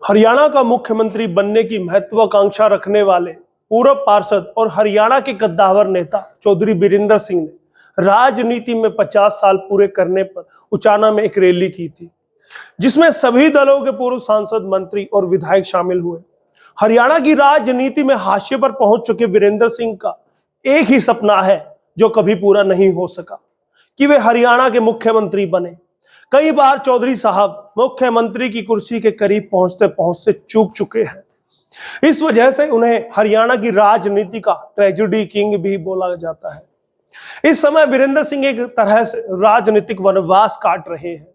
हरियाणा का मुख्यमंत्री बनने की महत्वाकांक्षा रखने वाले पूर्व पार्षद और हरियाणा के कद्दावर नेता चौधरी बीरेंद्र सिंह ने राजनीति में 50 साल पूरे करने पर उचाना में एक रैली की थी, जिसमें सभी दलों के पूर्व सांसद, मंत्री और विधायक शामिल हुए। हरियाणा की राजनीति में हाशिए पर पहुंच चुके बीरेंद्र सिंह का एक ही सपना है जो कभी पूरा नहीं हो सका, कि वे हरियाणा के मुख्यमंत्री बने। कई बार चौधरी साहब मुख्यमंत्री की कुर्सी के करीब पहुंचते पहुंचते चूक चुके हैं। इस वजह से उन्हें हरियाणा की राजनीति का ट्रेजेडी किंग भी बोला जाता है। इस समय बीरेंद्र सिंह एक तरह से राजनीतिक वनवास काट रहे हैं।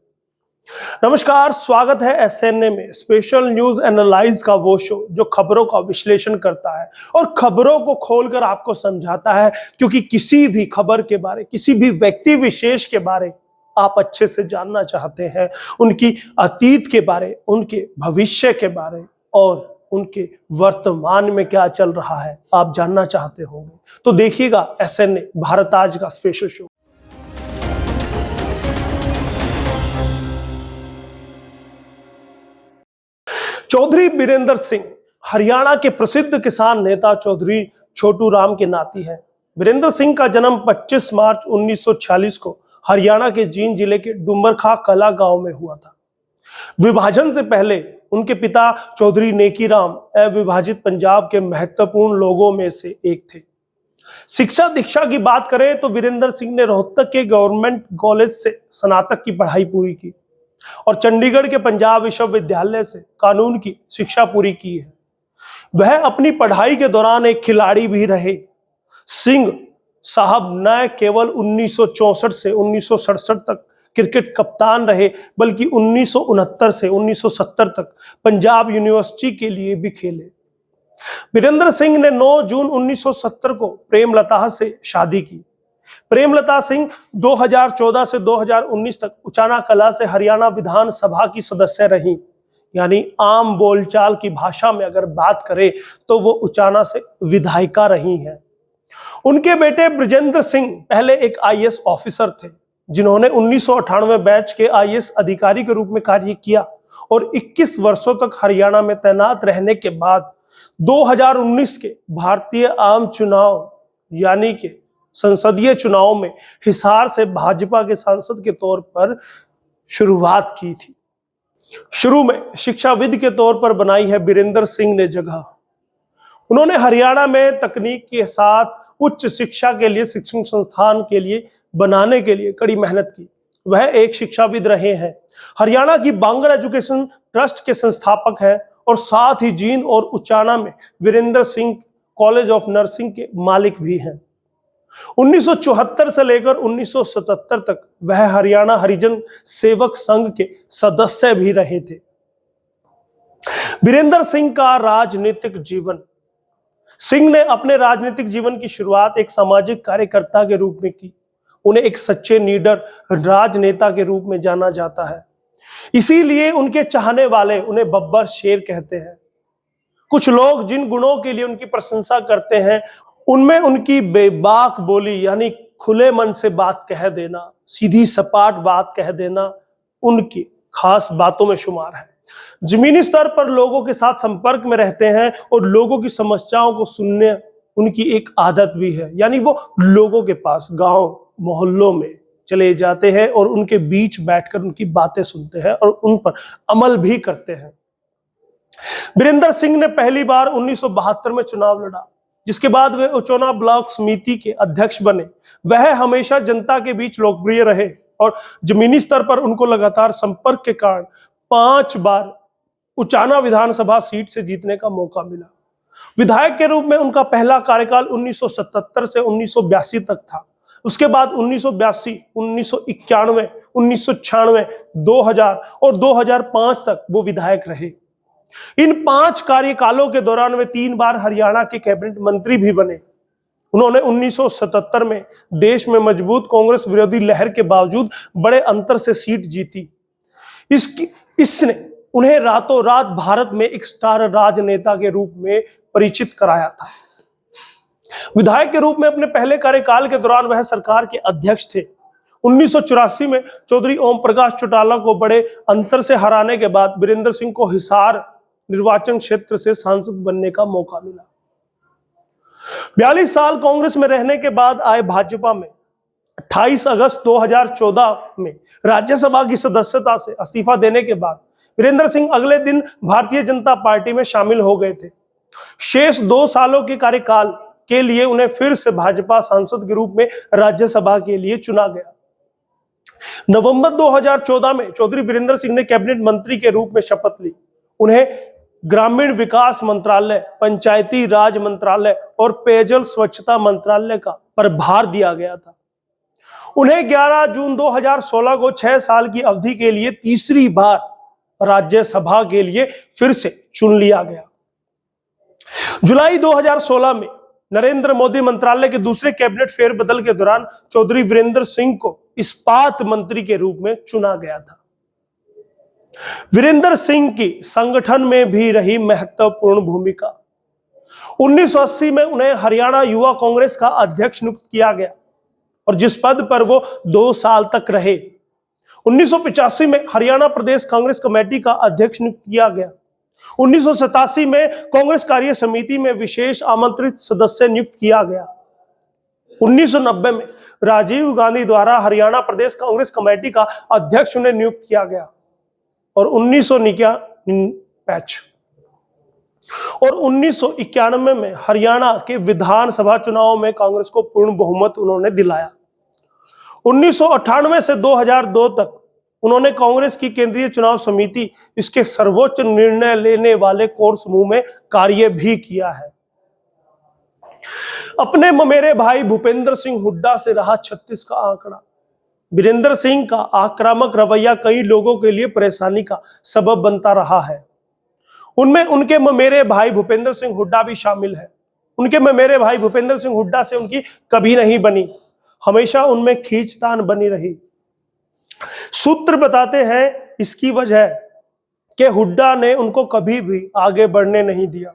नमस्कार, स्वागत है एसएनए में स्पेशल न्यूज एनालाइज का वो शो जो खबरों का विश्लेषण करता है और खबरों को खोलकर आपको समझाता है, क्योंकि किसी भी खबर के बारे, किसी भी व्यक्ति विशेष के बारे आप अच्छे से जानना चाहते हैं, उनकी अतीत के बारे, उनके भविष्य के बारे और उनके वर्तमान में क्या चल रहा है आप जानना चाहते होंगे, तो देखिएगा एसएनए भारत आज का स्पेशल शो। चौधरी बीरेंद्र सिंह हरियाणा के प्रसिद्ध किसान नेता चौधरी छोटू राम के नाती हैं। बीरेंद्र सिंह का जन्म 25 मार्च 1946 को हरियाणा के जींद जिले के डुमरखा कला गांव में हुआ था। विभाजन से पहले उनके पिता चौधरी नेकी राम अविभाजित पंजाब के महत्वपूर्ण लोगों में से एक थे। शिक्षा दीक्षा की बात करें तो बीरेंद्र सिंह ने रोहतक के गवर्नमेंट कॉलेज से स्नातक की पढ़ाई पूरी की और चंडीगढ़ के पंजाब विश्वविद्यालय से कानून की शिक्षा पूरी की है। वह अपनी पढ़ाई के दौरान एक खिलाड़ी भी रहे। सिंह साहब न केवल 1964 से 1967 तक क्रिकेट कप्तान रहे, बल्कि 1969 से 1970 तक पंजाब यूनिवर्सिटी के लिए भी खेले। बीरेंद्र सिंह ने 9 जून 1970 को प्रेमलता से शादी की। प्रेमलता सिंह 2014 से 2019 तक उचाना कला से हरियाणा विधानसभा की सदस्य रहीं। यानी आम बोलचाल की भाषा में अगर बात करें तो वो उचाना से विधायिका रही हैं। उनके बेटे ब्रजेंद्र सिंह पहले एक आईएएस ऑफिसर थे, जिन्होंने 1998 बैच के आईएएस अधिकारी के रूप में कार्य किया और 21 वर्षों तक हरियाणा में तैनात रहने के बाद 2019 के भारतीय आम चुनाव यानी कि संसदीय चुनाव में हिसार से भाजपा के सांसद के तौर पर शुरुआत की थी। शुरू में शिक्षाविद के तौर पर बनाई है बीरेंद्र सिंह ने जगह। उन्होंने हरियाणा में तकनीक के साथ उच्च शिक्षा के लिए शिक्षण संस्थान के लिए बनाने के लिए कड़ी मेहनत की। वह एक शिक्षाविद रहे हैं। हरियाणा की बांगर एजुकेशन ट्रस्ट के संस्थापक हैं और साथ ही जींद और उचाना में Virendra Singh college of nursing के मालिक भी हैं। 1974 से लेकर 1977 तक वह हरियाणा हरिजन सेवक संघ के सदस्य भी रहे थे। बीरेंद्र सिंह का राजनीतिक जीवन। सिंह ने अपने राजनीतिक जीवन की शुरुआत एक सामाजिक कार्यकर्ता के रूप में की। उन्हें एक सच्चे लीडर, राजनेता के रूप में जाना जाता है, इसीलिए उनके चाहने वाले उन्हें बब्बर शेर कहते हैं। कुछ लोग जिन गुणों के लिए उनकी प्रशंसा करते हैं, उनमें उनकी बेबाक बोली यानी खुले मन से बात कह देना, सीधी सपाट बात कह देना उनकी खास बातों में शुमार है। जमीनी स्तर पर लोगों के साथ संपर्क में रहते हैं और लोगों की समस्याओं को सुनने उनकी एक आदत भी है। यानी वो लोगों के पास गांव मोहल्लों में चले जाते हैं और उनके बीच बैठकर उनकी बातें सुनते हैं और उन पर अमल भी करते हैं। बीरेंद्र सिंह ने पहली बार 1972 में चुनाव लड़ा, जिसके बाद वे उचाना ब्लॉक समिति के अध्यक्ष बने। वह हमेशा जनता के बीच लोकप्रिय रहे और जमीनी स्तर पर उनको लगातार संपर्क के कारण 5 बार उचाना विधानसभा सीट से जीतने का मौका मिला। विधायक के रूप में उनका पहला कार्यकाल 1977 से 1982 तक था। उसके बाद 1982, 1991, 1996, 2000 और 2005 तक वो विधायक रहे। इन 5 कार्यकालों के दौरान वे 3 बार हरियाणा के कैबिनेट मंत्री भी बने। उन्होंने 1977 में देश में मजबूत कांग्रेस विरोधी लहर के बावजूद बड़े अंतर से सीट जीती। इसने उन्हें रातों रात भारत में एक स्टार राजनेता के रूप में परिचित कराया था। विधायक के रूप में अपने पहले कार्यकाल के दौरान वह सरकार के अध्यक्ष थे। 1984 में चौधरी ओम प्रकाश चौटाला को बड़े अंतर से हराने के बाद बीरेंद्र सिंह को हिसार निर्वाचन क्षेत्र से सांसद बनने का मौका मिला। 42 साल कांग्रेस में रहने के बाद आए भाजपा में 28 अगस्त 2014 में राज्यसभा की सदस्यता से इस्तीफा देने के बाद वीरेंद्र सिंह अगले दिन भारतीय जनता पार्टी में शामिल हो गए थे। शेष 2 सालों के कार्यकाल के लिए उन्हें फिर से भाजपा सांसद के रूप में राज्यसभा के लिए चुना गया। नवंबर 2014 में चौधरी वीरेंद्र सिंह ने कैबिनेट मंत्री के रूप में शपथ ली। उन्हें ग्रामीण विकास मंत्रालय, पंचायती राज मंत्रालय और पेयजल स्वच्छता मंत्रालय का प्रभार दिया गया था। उन्हें 11 जून 2016 को 6 साल की अवधि के लिए तीसरी बार राज्यसभा के लिए फिर से चुन लिया गया। जुलाई 2016 में नरेंद्र मोदी मंत्रालय के दूसरे कैबिनेट फेरबदल के दौरान चौधरी वीरेंद्र सिंह को इस्पात मंत्री के रूप में चुना गया था। वीरेंद्र सिंह की संगठन में भी रही महत्वपूर्ण भूमिका। 1980 में उन्हें हरियाणा युवा कांग्रेस का अध्यक्ष नियुक्त किया गया और जिस पद पर वो 2 साल तक रहे। 1985 में हरियाणा प्रदेश कांग्रेस कमेटी का अध्यक्ष नियुक्त किया गया। 1987 में कांग्रेस कार्य समिति में विशेष आमंत्रित सदस्य नियुक्त किया गया। 1990 में राजीव गांधी द्वारा हरियाणा प्रदेश कांग्रेस कमेटी का अध्यक्ष उन्हें नियुक्त किया गया और 1991 में हरियाणा के विधानसभा चुनाव में कांग्रेस को पूर्ण बहुमत उन्होंने दिलाया। 1998 से 2002 तक उन्होंने कांग्रेस की केंद्रीय चुनाव समिति, इसके सर्वोच्च निर्णय लेने वाले कोर समूह में कार्य भी किया है। अपने ममेरे भाई भूपेंद्र सिंह हुड्डा से रहा 36 का आंकड़ा। वीरेंद्र सिंह का आक्रामक रवैया कई लोगों के लिए परेशानी का सबब बनता रहा है। उनमें उनके ममेरे भाई भूपेंद्र सिंह हुड्डा भी शामिल है। उनके ममेरे भाई भूपेंद्र सिंह हुड्डा से उनकी कभी नहीं बनी, हमेशा उनमें खींचतान बनी रही। सूत्र बताते हैं इसकी वजह कि हुड्डा ने उनको कभी भी आगे बढ़ने नहीं दिया।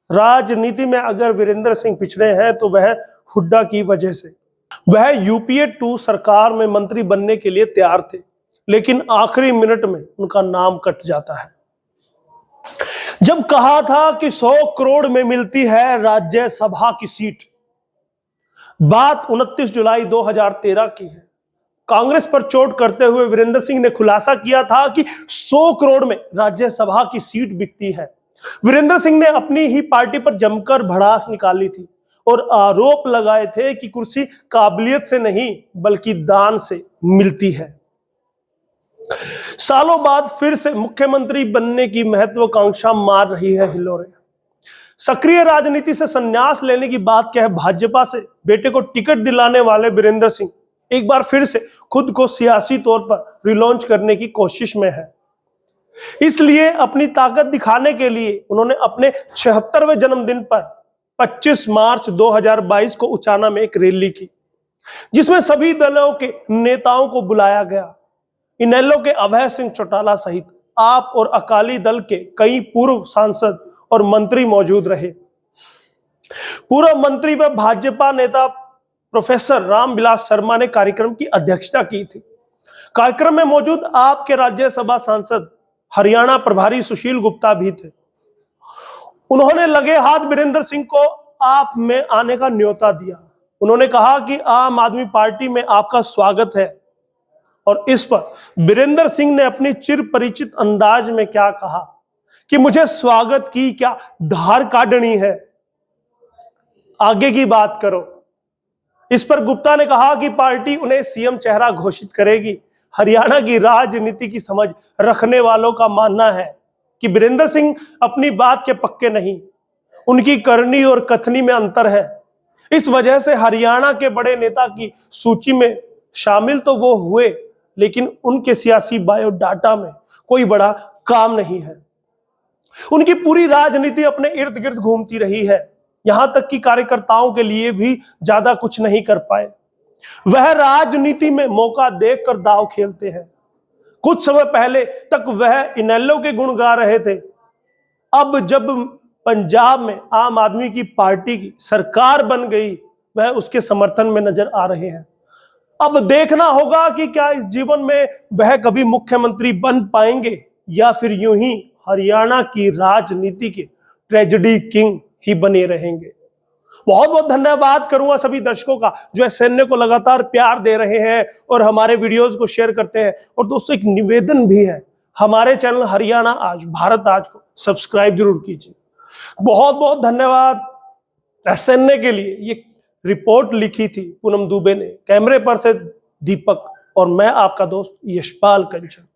राजनीति में अगर वीरेंद्र सिंह पिछड़े हैं तो वह हुड्डा की वजह से। वह यूपीए 2 सरकार में मंत्री बनने के लिए तैयार थे, लेकिन आखिरी मिनट में उनका नाम कट जाता है। जब कहा था कि 100 करोड़ में मिलती है राज्यसभा की सीट, बात 29 जुलाई 2013 की है। कांग्रेस पर चोट करते हुए वीरेंद्र सिंह ने खुलासा किया था कि 100 करोड़ में राज्यसभा की सीट बिकती है। वीरेंद्र सिंह ने अपनी ही पार्टी पर जमकर भड़ास निकाली थी और आरोप लगाए थे कि कुर्सी काबिलियत से नहीं बल्कि दान से मिलती है। सालों बाद फिर से मुख्यमंत्री बनने की महत्वाकांक्षा मार रही है हिलोरे। सक्रिय राजनीति से संन्यास लेने की बात कह भाजपा से बेटे को टिकट दिलाने वाले वीरेंद्र सिंह एक बार फिर से खुद को सियासी तौर पर रिलॉन्च करने की कोशिश में है। इसलिए अपनी ताकत दिखाने के लिए उन्होंने अपने 76वें जन्मदिन पर 25 मार्च 2022 को उचाना में एक रैली की, जिसमें सभी दलों के नेताओं को बुलाया गया। इनेलो के अभय सिंह चौटाला सहित आप और अकाली दल के कई पूर्व सांसद और मंत्री मौजूद रहे। पूर्व मंत्री व भाजपा नेता प्रोफेसर रामविलास शर्मा ने कार्यक्रम की अध्यक्षता की थी। कार्यक्रम में मौजूद आपके राज्यसभा सांसद हरियाणा प्रभारी सुशील गुप्ता भी थे। उन्होंने लगे हाथ वीरेंद्र सिंह को आप में आने का न्योता दिया। उन्होंने कहा कि आम आदमी पार्टी में आपका स्वागत है, और इस पर वीरेंद्र सिंह ने अपनी चिर परिचित अंदाज में क्या कहा कि मुझे स्वागत की क्या धार काटनी है, आगे की बात करो। इस पर गुप्ता ने कहा कि पार्टी उन्हें सीएम चेहरा घोषित करेगी। हरियाणा की राजनीति की समझ रखने वालों का मानना है कि वीरेंद्र सिंह अपनी बात के पक्के नहीं, उनकी करनी और कथनी में अंतर है। इस वजह से हरियाणा के बड़े नेता की सूची में शामिल तो वो हुए, लेकिन उनके सियासी बायोडाटा में कोई बड़ा काम नहीं है। उनकी पूरी राजनीति अपने इर्द गिर्द घूमती रही है, यहां तक कि कार्यकर्ताओं के लिए भी ज्यादा कुछ नहीं कर पाए। वह राजनीति में मौका देखकर दांव खेलते हैं। कुछ समय पहले तक वह इनेलो के गुण गा रहे थे, अब जब पंजाब में आम आदमी की पार्टी की सरकार बन गई, वह उसके समर्थन में नजर आ रहे हैं। अब देखना होगा कि क्या इस जीवन में वह कभी मुख्यमंत्री बन पाएंगे या फिर यूं ही हरियाणा की राजनीति के ट्रेजेडी किंग ही बने रहेंगे। बहुत बहुत धन्यवाद करूंगा सभी दर्शकों का जो एसएनए को लगातार प्यार दे रहे हैं और हमारे वीडियोस को शेयर करते हैं। और दोस्तों, एक निवेदन भी है, हमारे चैनल हरियाणा आज, भारत आज को सब्सक्राइब जरूर कीजिए। बहुत बहुत धन्यवाद एसएनए के लिए। ये रिपोर्ट लिखी थी पूनम दुबे ने, कैमरे पर थे दीपक और मैं आपका दोस्त यशपाल कंचन।